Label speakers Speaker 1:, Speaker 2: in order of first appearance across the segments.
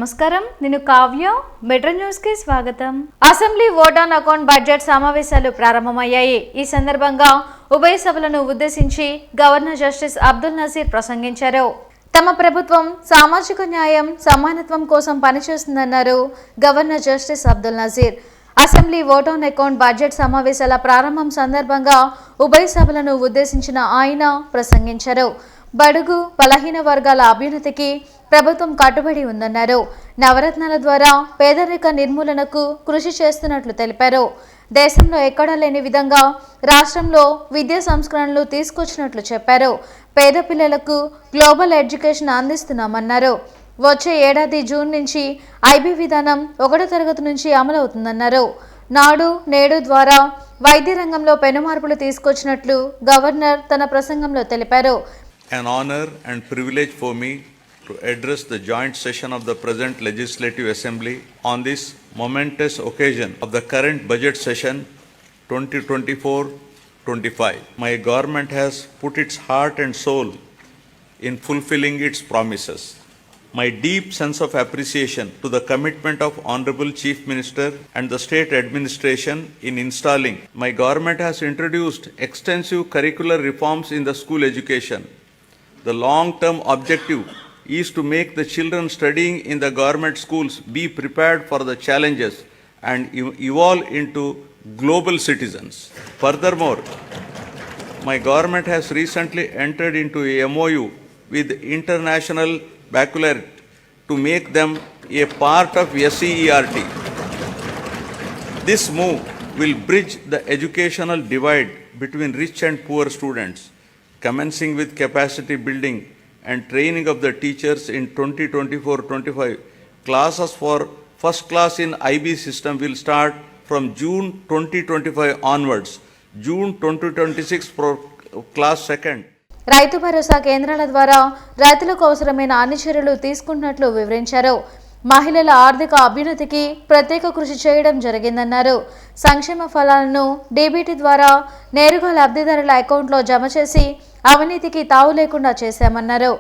Speaker 1: నమస్కారం, నేను Kavya. Metro news కి స్వాగతం. Assembly vote on account budget సమావేశాలు ప్రారంభమయ్యాయి. ఈ సందర్భంగా ఉభయ సభలను ఉద్దేశించి గవర్నర్ జస్టిస్ అబ్దుల్ నజీర్ ప్రసంగించారు. తమ ప్రభుత్వం సామాజిక న్యాయం, సమానత్వం కోసం పనిచేస్తుందన్నారు governor justice Abdul Nazeer. Assembly vote on account budget సమావేశాల ప్రారంభం సందర్భంగా ఉభయ సభలను ఉద్దేశించిన ఆయన ప్రసంగించారు. బడుగు బలహీన వర్గాల అభ్యున్నతికి ప్రభుత్వం కట్టుబడి ఉందన్నారు. నవరత్నాల ద్వారా పేదరిక నిర్మూలనకు కృషి చేస్తున్నట్లు తెలిపారు. దేశంలో ఎక్కడా లేని విధంగా రాష్ట్రంలో విద్యా సంస్కరణలు తీసుకొచ్చినట్లు చెప్పారు. పేద పిల్లలకు గ్లోబల్ ఎడ్యుకేషన్ అందిస్తున్నామన్నారు. వచ్చే ఏడాది జూన్ నుంచి ఐబీ విధానం 1వ తరగతి నుంచి అమలవుతుందన్నారు. నాడు నేడు ద్వారా వైద్య రంగంలో పెనుమార్పులు తీసుకొచ్చినట్లు గవర్నర్ తన ప్రసంగంలో తెలిపారు.
Speaker 2: An honor and privilege for me to address the joint session of the present Legislative Assembly on this momentous occasion of the current budget session 2024-25. My government has put its heart and soul in fulfilling its promises. My deep sense of appreciation to the commitment of Honorable Chief Minister and the state administration in installing. My government has introduced extensive curricular reforms in the school education. The long-term objective is to make the children studying in the government schools be prepared for the challenges and evolve into global citizens. Furthermore, my government has recently entered into a MOU with International Baccalaureate to make them a part of SCERT. This move will bridge the educational divide between rich and poor students, commencing with capacity building and training of the teachers in 2024-25. Classes for first class in IB system will start from June 2025 onwards. June 2026 for class second.
Speaker 1: Rythu Bharosa కేంద్రాల ద్వారా రైతులకు అవసరమైన అన్ని చర్యలు తీసుకున్నట్లు వివరించారు. మహిళల ఆర్థిక అభ్యున్నతికి ప్రత్యేక కృషి చేయడం జరిగిందన్నారు. సంక్షేమ ఫలాలను డీబీటీ ద్వారా నేరుగా లబ్ధిదారుల అకౌంట్లో జమ చేసి అవినీతికి తావు లేకుండా చేశామన్నారు.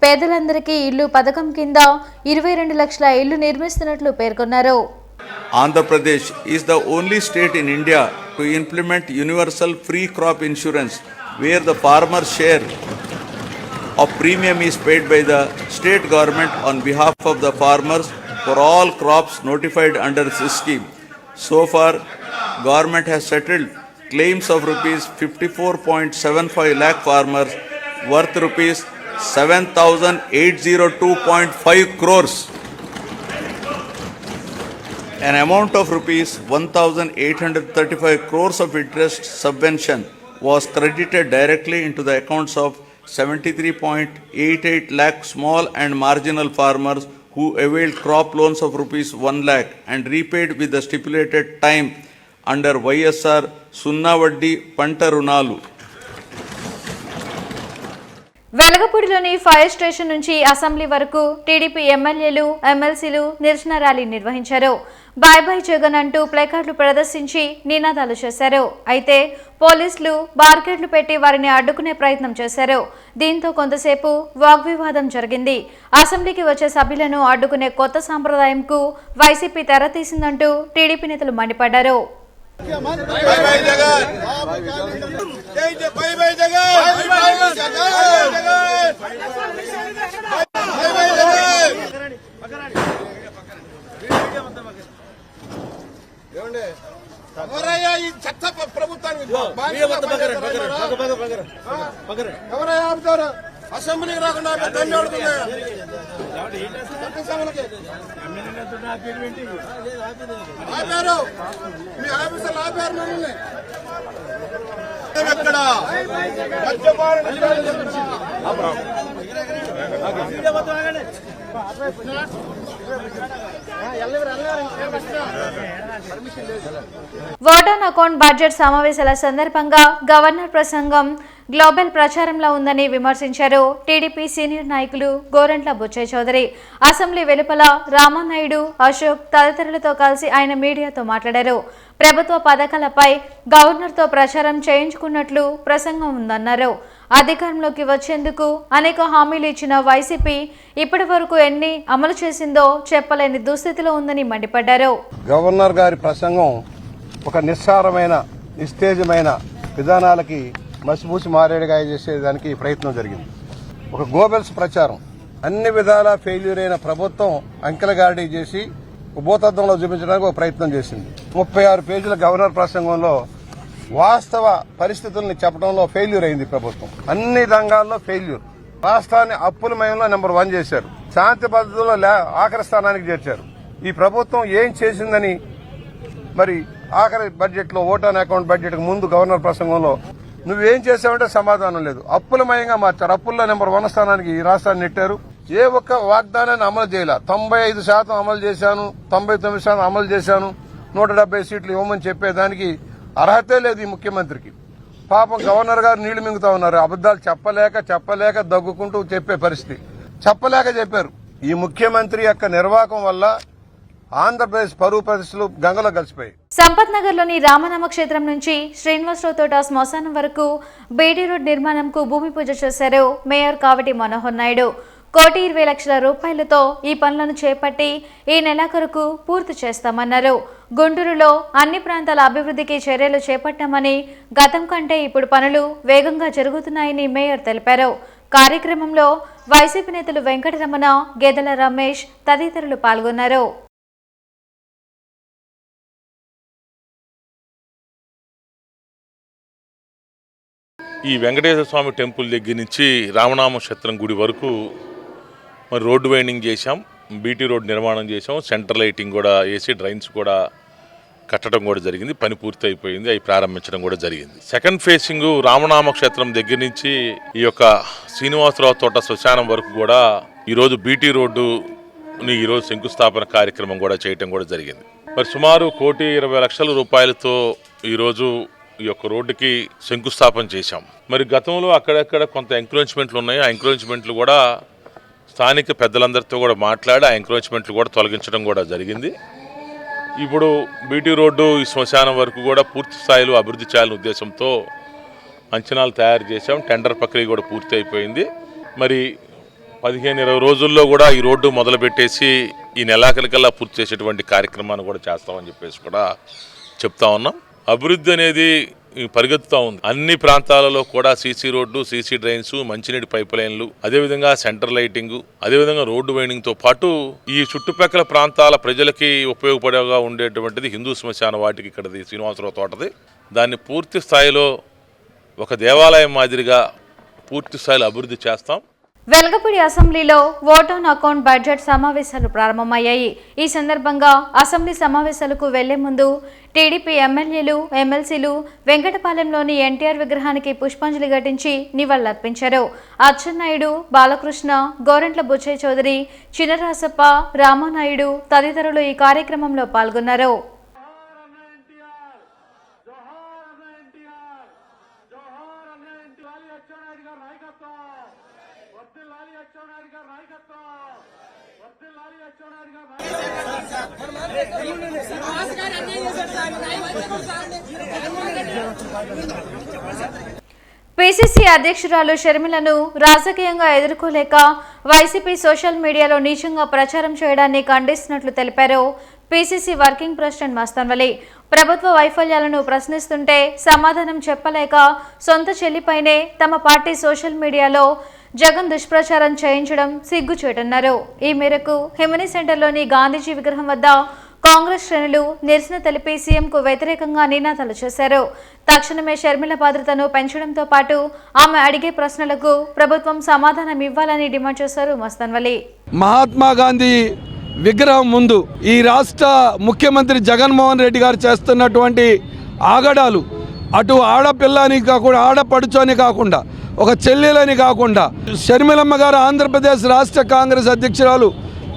Speaker 1: పేదలందరికీ ఇల్లు పథకం కింద 22 లక్షల ఇల్లు నిర్మిస్తున్నట్లు పేర్కొన్నారు.
Speaker 2: Andhra Pradesh is the only state in India to implement universal free crop insurance where the farmer's share of premium is paid by the state government on behalf of the farmers for all crops notified under this scheme. So far, government has settled claims of rupees 54.75 lakh farmers worth rupees 7,802.5 crores. An amount of rupees 1,835 crores of interest subvention was credited directly into the accounts of 73.88 lakh small and marginal farmers who availed crop loans of rupees 1 lakh and repaid with the stipulated time under YSR Sunna Vaddi Panta Runalu.
Speaker 1: వెలగపూడిలోని fire station నుంచి assembly వరకు TDP ఎమ్మెల్యేలు, ఎమ్మెల్సీలు నిరసన rally నిర్వహించారు. Bye bye Jagan అంటూ ప్లకార్డులు ప్రదర్శించి నినాదాలు చేశారు. అయితే పోలీసులు బార్కెట్లు పెట్టి వారిని అడ్డుకునే ప్రయత్నం చేశారు. దీంతో కొంతసేపు వాగ్వివాదం జరిగింది. అసెంబ్లీకి వచ్చే సభ్యులను అడ్డుకునే కొత్త సాంప్రదాయంకు వైసీపీ తెరతీసిందంటూ టీడీపీ నేతలు మండిపడ్డారు.
Speaker 3: అసెంబ్లీకి రాకుండా ఆపారు, మీ ఆఫీసర్లు ఆపారు మమ్మల్ని. ఎక్కడ
Speaker 1: ఓట్ ఆన్ అకౌంట్ బడ్జెట్ సమావేశాల సందర్భంగా గవర్నర్ ప్రసంగం గ్లోబల్ ప్రచారంలో ఉందని విమర్శించారు టీడీపీ సీనియర్ నాయకులు గోరంట్ల బుచ్చయ్య చౌదరి. అసెంబ్లీ వెలుపల రామానాయుడు, అశోక్ తదితరులతో కలిసి ఆయన మీడియాతో మాట్లాడారు. ప్రభుత్వ పథకాలపై గవర్నర్తో ప్రచారం చేయించుకున్నట్లు ప్రసంగం ఉందన్నారు. అధికారంలోకి వచ్చేందుకు అనేక హామీలు ఇచ్చిన వైసీపీ ఇప్పటి వరకు ఎన్ని అమలు చేసిందో చెప్పలేని దుస్థితిలో ఉందని మండిపడ్డారు.
Speaker 4: గవర్నర్ గారి ప్రసంగం ఒక నిస్సారమైన నిస్తేజమైన విధానాలకి మసిపూసి మారేడుగా చేసేదానికి ప్రయత్నం జరిగింది. ఒక గోబెల్స్ ప్రచారం, అన్ని విధాలా ఫెయిల్యూర్ అయిన ప్రభుత్వం అంకెలగాడి చేసి భూతత్వంలో చూపించడానికి ఒక ప్రయత్నం చేసింది. 36 పేజీల గవర్నర్ ప్రసంగంలో వాస్తవ పరిస్థితుల్ని చెప్పడంలో ఫెయిల్యూర్ అయింది ప్రభుత్వం. అన్ని రంగాల్లో ఫెయిల్యూర్. రాష్ట్రాన్ని అప్పులమయంలో నెంబర్ 1 చేశారు. శాంతి భద్రతలో ఆఖరి స్థానానికి చేర్చారు. ఈ ప్రభుత్వం ఏం చేసిందని మరి ఆఖరి బడ్జెట్ లో ఓట్ ఆన్ అకౌంట్ బడ్జెట్ ముందు గవర్నర్ ప్రసంగంలో నువ్వేం చేశావంటే సమాధానం లేదు. అప్పులమయంగా మార్చారు. అప్పుల్లో నెంబర్ 1 స్థానానికి ఈ రాష్ట్రాన్ని నెట్టారు. ఏ ఒక్క వాగ్దానాన్ని అమలు చేయలే. 95% అమలు చేశాను, 99% అమలు చేశాను, 170 సీట్లు ఇవ్వమని చెప్పేదానికి అర్హతే లేదు ఈ ముఖ్యమంత్రికి. పాపం గవర్నర్ గారు నీళ్లు మింగుతా ఉన్నారు. అబద్దాలు చెప్పలేక దగ్గుకుంటూ చెప్పే పరిస్థితి. చెప్పలేక చెప్పారు. ఈ ముఖ్యమంత్రి యొక్క నిర్వాహకం వల్ల ఆంధ్రప్రదేశ్ పరువు పరిస్థితులు గంగలో కలిసిపోయాయి.
Speaker 1: సంపత్ నగర్ లోని రామనామ క్షేత్రం నుంచి శ్రీనివాసరావు తోట శ్మశానం వరకు బీటీ రోడ్ నిర్మాణంకు భూమి పూజ చేశారు మేయర్ కావటి మనోహర్ నాయుడు. 1,20,00,000 రూపాయలతో ఈ పనులను చేపట్టి ఈ నెలాఖరుకు పూర్తి చేస్తామన్నారు. గుంటూరులో అన్ని ప్రాంతాల అభివృద్ధికి చర్యలు చేపట్టామని, గతం కంటే ఇప్పుడు పనులు వేగంగా జరుగుతున్నాయని మేయర్ తెలిపారు. కార్యక్రమంలో వైసీపీ నేతలు వెంకటరమణ, గేదెల రమేష్ తదితరులు పాల్గొన్నారు.
Speaker 5: ఈ వెంకటేశ్వర స్వామి టెంపుల్ దగ్గర నుంచి రామనామ క్షేత్రం గుడి వరకు మరి రోడ్డు వైండింగ్ చేశాం, బీటీ రోడ్ నిర్మాణం చేశాం, సెంటర్ లైటింగ్ కూడా వేసి డ్రైన్స్ కూడా కట్టడం కూడా జరిగింది. పని పూర్తి అయిపోయింది, అవి ప్రారంభించడం కూడా జరిగింది. సెకండ్ ఫేసింగ్ రామనామ క్షేత్రం దగ్గర నుంచి ఈ యొక్క శ్రీనివాసరావు తోట శ్మశానం వరకు కూడా ఈరోజు బీటీ రోడ్డుని ఈరోజు శంకుస్థాపన కార్యక్రమం కూడా చేయటం కూడా జరిగింది. మరి సుమారు 1,20,00,000 రూపాయలతో ఈరోజు ఈ యొక్క రోడ్డుకి శంకుస్థాపన చేశాం. మరి గతంలో అక్కడక్కడ కొంత ఎంక్రోచ్మెంట్లు ఉన్నాయి. ఆ ఎంక్రోచ్మెంట్లు కూడా స్థానిక పెద్దలందరితో కూడా మాట్లాడి ఆ ఎంక్రోచ్మెంట్లు కూడా తొలగించడం కూడా జరిగింది. ఇప్పుడు బీటీ రోడ్డు ఈ శ్మశానం వరకు కూడా పూర్తి స్థాయిలో అభివృద్ధి చేయాలనే ఉద్దేశంతో అంచనాలు తయారు చేశాం. టెండర్ ప్రక్రియ కూడా పూర్తి అయిపోయింది. మరి 15-20 రోజుల్లో కూడా ఈ రోడ్డు మొదలుపెట్టేసి ఈ నెలాఖరికల్లా పూర్తి చేసేటువంటి కార్యక్రమాన్ని కూడా చేస్తామని చెప్పేసి కూడా చెప్తా ఉన్నాం. అభివృద్ధి అనేది పరిగెత్తుతూ ఉంది. అన్ని ప్రాంతాలలో కూడా సీసీ రోడ్డు, సీసీ డ్రైన్స్, మంచినీటి పైప్ లైన్లు, అదేవిధంగా సెంటర్ లైటింగ్, అదేవిధంగా రోడ్డు వైండింగ్తో పాటు ఈ చుట్టుపక్కల ప్రాంతాల ప్రజలకి ఉపయోగపడేగా ఉండేటువంటిది హిందూ శ్మశాన వాటికి ఇక్కడది శ్రీనివాసరావు తోటది. దాన్ని పూర్తి స్థాయిలో ఒక దేవాలయం మాదిరిగా పూర్తి స్థాయిలో అభివృద్ధి చేస్తాం.
Speaker 1: వెల్గపూడి అసెంబ్లీలో ఓట్ ఆన్ అకౌంట్ బడ్జెట్ సమావేశాలు ప్రారంభమయ్యాయి. ఈ సందర్భంగా అసెంబ్లీ సమావేశాలకు వెళ్లే ముందు టీడీపీ ఎమ్మెల్యేలు, ఎమ్మెల్సీలు వెంకటపాలెంలోని ఎన్టీఆర్ విగ్రహానికి పుష్పాంజలి ఘటించి నివాళులర్పించారు. అచ్చెన్నాయుడు, బాలకృష్ణ, గోరంట్ల బుచ్చయ్య చౌదరి, చినరాసప్ప, రామానాయుడు తదితరులు ఈ కార్యక్రమంలో పాల్గొన్నారు. పిసిసి అధ్యక్షురాలు షర్మిలను రాజకీయంగా ఎదుర్కోలేక వైసీపీ సోషల్ మీడియాలో నీచంగా ప్రచారం చేయడాన్ని ఖండిస్తున్నట్లు తెలిపారు పిసిసి వర్కింగ్ ప్రెసిడెంట్ మస్తాన్ వలి. ప్రభుత్వ వైఫల్యాలను ప్రశ్నిస్తుంటే సమాధానం చెప్పలేక సొంత చెల్లిపైనే తమ పార్టీ సోషల్ మీడియాలో జగన్ దుష్ప్రచారం చేయించడం సిగ్గుచేటన్నారు. ఈ మేరకు హిమనీ సెంటర్లోని గాంధీజీ విగ్రహం వద్ద కాంగ్రెస్ శ్రేణులు నిరసన తెలిపి సీఎంకు వ్యతిరేకంగా నినాదాలు చేశారు. తక్షణమే షర్మిల భద్రతను పెంచడంతో పాటు ఆమె అడిగే ప్రశ్నలకు ప్రభుత్వం సమాధానం ఇవ్వాలని డిమాండ్ చేశారు మస్తాన్ వలి.
Speaker 6: మహాత్మా గాంధీ విగ్రహం ముందు ఈ రాష్ట్ర ముఖ్యమంత్రి జగన్మోహన్ రెడ్డి గారు చేస్తున్నటువంటి ఆగడాలు, అటు ఆడపిల్లని కాకుండా ఆడపడుచోని కాకుండా ఒక చెల్లెలని కాకుండా షర్మిలమ్మ గారు ఆంధ్రప్రదేశ్ రాష్ట్ర కాంగ్రెస్ అధ్యక్షురాలు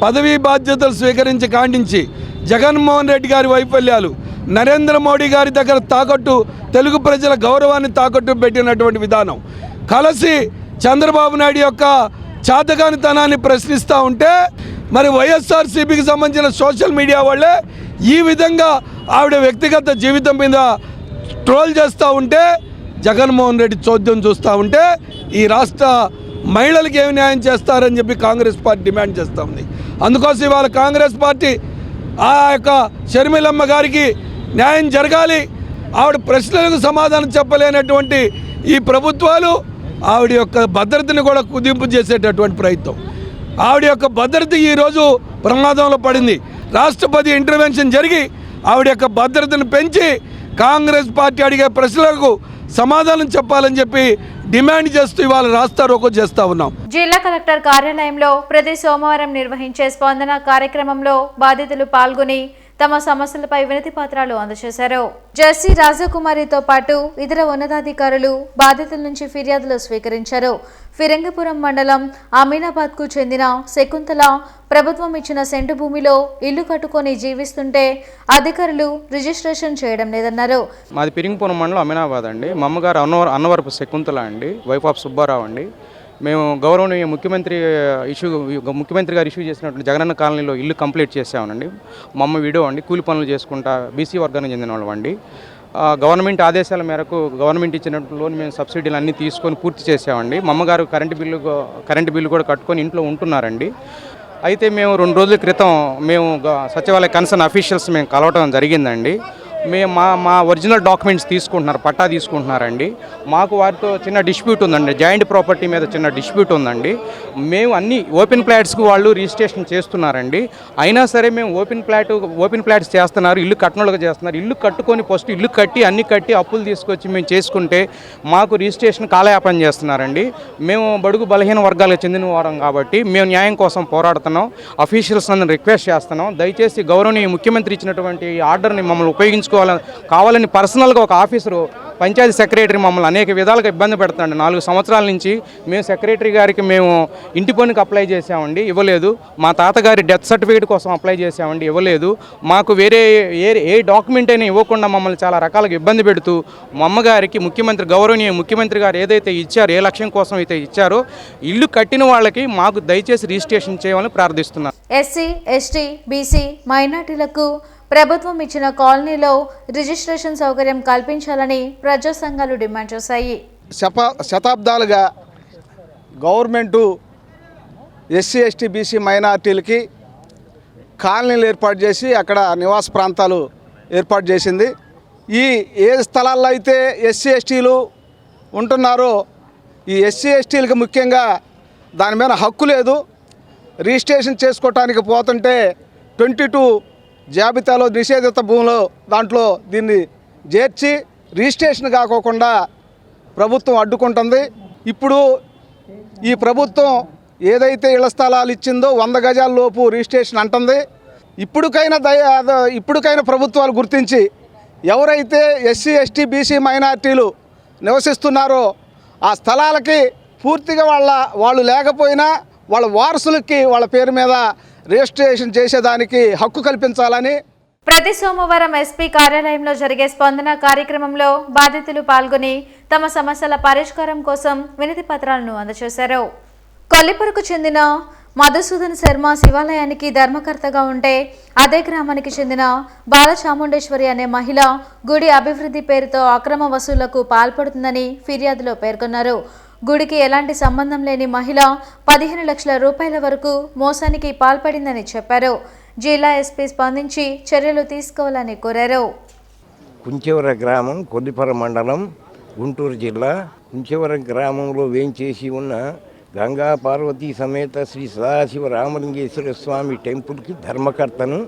Speaker 6: పదవీ బాధ్యతలు స్వీకరించి ఖండించి జగన్మోహన్ రెడ్డి గారి వైఫల్యాలు, నరేంద్ర మోడీ గారి దగ్గర తాకట్టు, తెలుగు ప్రజల గౌరవాన్ని తాకట్టు పెట్టినటువంటి విధానం, కలిసి చంద్రబాబు నాయుడు యొక్క చాతకానితనాన్ని ప్రశ్నిస్తూ ఉంటే మరి వైఎస్ఆర్సీపీకి సంబంధించిన సోషల్ మీడియా వాళ్ళే ఈ విధంగా ఆవిడ వ్యక్తిగత జీవితం మీద ట్రోల్ చేస్తూ ఉంటే, జగన్మోహన్ రెడ్డి చోద్యం చూస్తూ ఉంటే ఈ రాష్ట్ర మహిళలకు ఏమి న్యాయం చేస్తారని చెప్పి కాంగ్రెస్ పార్టీ డిమాండ్ చేస్తూ ఉంది. అందుకోసం ఇవాళ కాంగ్రెస్ పార్టీ ఆ యొక్క షర్మిలమ్మ గారికి న్యాయం జరగాలి. ఆవిడ ప్రశ్నలకు సమాధానం చెప్పలేనటువంటి ఈ ప్రభుత్వాలు ఆవిడ యొక్క భద్రతను కూడా కుదింపు చేసేటటువంటి ప్రయత్నం. ఆవిడ యొక్క భద్రత ఈరోజు ప్రమాదంలో పడింది. రాష్ట్రపతి ఇంటర్వెన్షన్ జరిగి ఆవిడ యొక్క భద్రతను పెంచి కాంగ్రెస్ పార్టీ అడిగే ప్రశ్నలకు సమాధానం చెప్పాలని చెప్పి డిమాండ్ చేస్తూ ఇవాళ రాస్తారోకో చేస్తా ఉన్నాం.
Speaker 1: జిల్లా కలెక్టర్ కార్యాలయంలో ప్రతి సోమవారం నిర్వహించే స్పందన కార్యక్రమంలో బాధితులు పాల్గొని తమ సమస్యలపై వినతి పత్రాలు అందజేశారు. జెస్సీ రాజకుమారితో పాటు ఇతర ఉన్నతాధికారులు బాధితుల నుంచి ఫిర్యాదులు స్వీకరించారు. ఫిరంగిపురం మండలం అమీనాబాద్ కు చెందిన శకుంతల ప్రభుత్వం ఇచ్చిన సెంటు భూమిలో ఇల్లు కట్టుకొని జీవిస్తుంటే అధికారులు రిజిస్ట్రేషన్ చేయడం లేదన్నారు.
Speaker 7: మాది ఫిరంగిపురం మండలం అమీనాబాద్ అండి. మా అమ్మగారు అన్నవరపు శకుంతల అండి, వైఫ్ ఆఫ్ సుబ్బారావు అండి. మేము గౌరవనీయ ముఖ్యమంత్రి గారు ఇష్యూ చేసినటువంటి జగనన్న కాలనీలో ఇల్లు కంప్లీట్ చేసామనండి. మా అమ్మ విడో అండి, కూలి పనులు చేసుకుంటా బీసీ వర్గానికి చెందిన వాళ్ళం అండి. గవర్నమెంట్ ఆదేశాల మేరకు గవర్నమెంట్ ఇచ్చినట్టు లోన్ మేము సబ్సిడీలు అన్నీ తీసుకొని పూర్తి చేసామండి. మా అమ్మగారు కరెంటు బిల్లు కూడా కట్టుకొని ఇంట్లో ఉంటున్నారండి. అయితే మేము 2 రోజుల క్రితం సచివాలయ కన్సర్న్ అఫీషియల్స్ మేము కలవటం జరిగిందండి. మేము మా ఒరిజినల్ డాక్యుమెంట్స్ తీసుకుంటున్నారు, పట్టా తీసుకుంటున్నారండి. మాకు వారితో చిన్న డిస్ప్యూట్ ఉందండి, జాయింట్ ప్రాపర్టీ మీద చిన్న డిస్ప్యూట్ ఉందండి. మేము అన్ని ఓపెన్ ప్లాట్స్కి వాళ్ళు రిజిస్ట్రేషన్ చేస్తున్నారండి. అయినా సరే మేము ఓపెన్ ప్లాట్స్ చేస్తున్నారు, ఇల్లు కట్టనోళ్ళగా చేస్తున్నారు. ఇల్లు కట్టుకొని ఫస్ట్ ఇల్లు కట్టి అన్ని కట్టి అప్పులు తీసుకొచ్చి మేము చేసుకుంటే మాకు రిజిస్ట్రేషన్ కాలయాపన చేస్తున్నారండి. మేము బడుగు బలహీన వర్గాలకు చెందిన వారం కాబట్టి మేము న్యాయం కోసం పోరాడుతున్నాం. అఫీషియల్స్ నన్ను రిక్వెస్ట్ చేస్తున్నాం, దయచేసి గౌరవనీయ ముఖ్యమంత్రి ఇచ్చినటువంటి ఆర్డర్ని మమ్మల్ని కావాలని పర్సనల్గా ఒక ఆఫీసరు పంచాయతీ సెక్రటరీ మమ్మల్ని అనేక విధాలుగా ఇబ్బంది పెడుతున్నాండి. 4 సంవత్సరాల నుంచి మేము సెక్రటరీ గారికి మేము ఇంటి పనికి అప్లై చేసామండి, ఇవ్వలేదు. మా తాతగారి డెత్ సర్టిఫికేట్ కోసం అప్లై చేసామండి, ఇవ్వలేదు. మాకు వేరే ఏ డాక్యుమెంట్ అయినా ఇవ్వకుండా మమ్మల్ని చాలా రకాలుగా ఇబ్బంది పెడుతూ మా అమ్మగారికి గౌరవనీయ ముఖ్యమంత్రి గారు ఏదైతే ఇచ్చారో, ఏ లక్ష్యం కోసం అయితే ఇచ్చారో ఇల్లు కట్టిన వాళ్ళకి మాకు దయచేసి రిజిస్ట్రేషన్ చేయాలని ప్రార్థిస్తున్నాను.
Speaker 1: ఎస్సీ, ఎస్టీ, బీసీ, మైనార్టీలకు ప్రభుత్వం ఇచ్చిన కాలనీలో రిజిస్ట్రేషన్ సౌకర్యం కల్పించాలని ప్రజా సంఘాలు డిమాండ్ చేశాయి.
Speaker 8: శతాబ్దాలుగా గవర్నమెంటు ఎస్సీ, ఎస్టీ, బీసీ మైనార్టీలకి కాలనీలు ఏర్పాటు చేసి అక్కడ నివాస ప్రాంతాలు ఏర్పాటు చేసింది. ఏ స్థలాల్లో అయితే ఎస్సీ, ఎస్టీలు ఉంటున్నారో ఈ ఎస్సీ, ఎస్టీలకు ముఖ్యంగా దాని మీద హక్కు లేదు. రిజిస్ట్రేషన్ చేసుకోవటానికి పోతుంటే 22 జాబితాలో నిషేధిత భూములు దాంట్లో దీన్ని చేర్చి రిజిస్ట్రేషన్ కాకోకుండా ప్రభుత్వం అడ్డుకుంటుంది. ఇప్పుడు ఈ ప్రభుత్వం ఏదైతే ఇళ్ల స్థలాలు ఇచ్చిందో 100 గజాల లోపు రిజిస్ట్రేషన్ అంటుంది. ఇప్పటికైనా ప్రభుత్వాలు గుర్తించి ఎవరైతే ఎస్సీ, ఎస్టీ, బీసీ మైనార్టీలు నివసిస్తున్నారో ఆ స్థలాలకి పూర్తిగా వాళ్ళు లేకపోయినా వాళ్ళ వారసులకి వాళ్ళ పేరు మీద రిజిస్ట్రేషన్ చేసేదానికి హక్కు కల్పించాలని
Speaker 1: ప్రతి సోమవారం ఎస్పీ కార్యాలయంలో జరిగే స్పందన కార్యక్రమంలో బాధితులు పాల్గొని తమ సమస్యల పరిష్కారం కోసం వినతి పత్రాలను అందజేశారు. కొల్లిపురకు చెందిన మధుసూదన్ శర్మ శివాలయానికి ధర్మకర్తగా ఉంటే అదే గ్రామానికి చెందిన బాలచాముండేశ్వరి అనే మహిళ గుడి అభివృద్ధి పేరుతో అక్రమ వసూళ్లకు పాల్పడుతుందని ఫిర్యాదులో పేర్కొన్నారు. గుడికి ఎలాంటి సంబంధం లేని మహిళ 15 లక్షల రూపాయల వరకు మోసానికి పాల్పడిందని చెప్పారు. జిల్లా ఎస్పీ స్పందించి చర్యలు తీసుకోవాలని కోరారు.
Speaker 9: కుంచెవర గ్రామం, కొల్లిపురం మండలం, గుంటూరు జిల్లా. కుంచెవర గ్రామంలో వేంచేసి ఉన్న గంగా పార్వతీ సమేత శ్రీ సదాశివ రామలింగేశ్వర స్వామి టెంపుల్కి ధర్మకర్తను.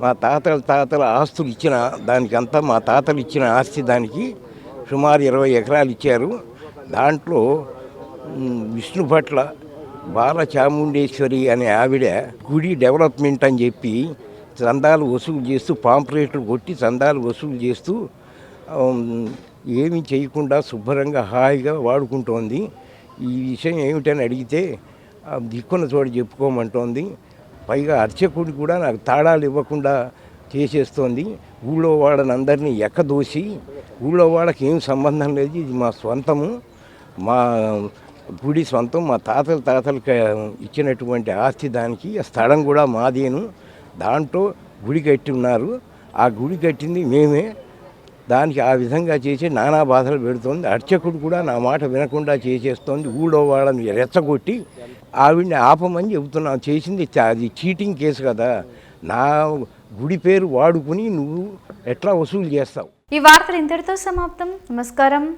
Speaker 9: మా తాతల ఆస్తులు ఇచ్చిన దానికంతా మా తాతలు ఇచ్చిన ఆస్తి దానికి సుమారు 20 ఎకరాలు ఇచ్చారు. దాంట్లో విష్ణుభట్ల బాలచాముండేశ్వరి అనే ఆవిడ గుడి డెవలప్మెంట్ అని చెప్పి చందాలు వసూలు చేస్తూ పాంప్లెట్లు కొట్టి చందాలు వసూలు చేస్తూ ఏమీ చేయకుండా శుభ్రంగా హాయిగా వాడుకుంటోంది. ఈ విషయం ఏమిటని అడిగితే దిక్కున్న చోట చెప్పుకోమంటోంది. పైగా అర్చకుడికి కూడా నాకు తాళాలు ఇవ్వకుండా చేసేస్తోంది. ఊళ్ళో వాళ్ళని ఎక్కదోసి ఊళ్ళో వాళ్ళకి ఏం సంబంధం లేదు, ఇది మా స్వంతము, మా గుడి సొంతం, మా తాతలకి ఇచ్చినటువంటి ఆస్తి, దానికి స్థలం కూడా మాదేను. దాంట్లో గుడి కట్టి ఉన్నారు. ఆ గుడి కట్టింది మేమే. దానికి ఆ విధంగా చేసి నానా బాధలు పెడుతోంది. అర్చకుడు కూడా నా మాట వినకుండా చేసేస్తోంది. ఊళ్ళో వాళ్ళని రెచ్చగొట్టి ఆవిడ్ని ఆపమని చెబుతున్నాను. చేసింది అది చీటింగ్ కేసు కదా. నా గుడి పేరు వాడుకుని నువ్వు ఎట్లా వసూలు చేస్తావు?
Speaker 1: ఈ వార్తలు ఇంతటితో సమాప్తం. నమస్కారం.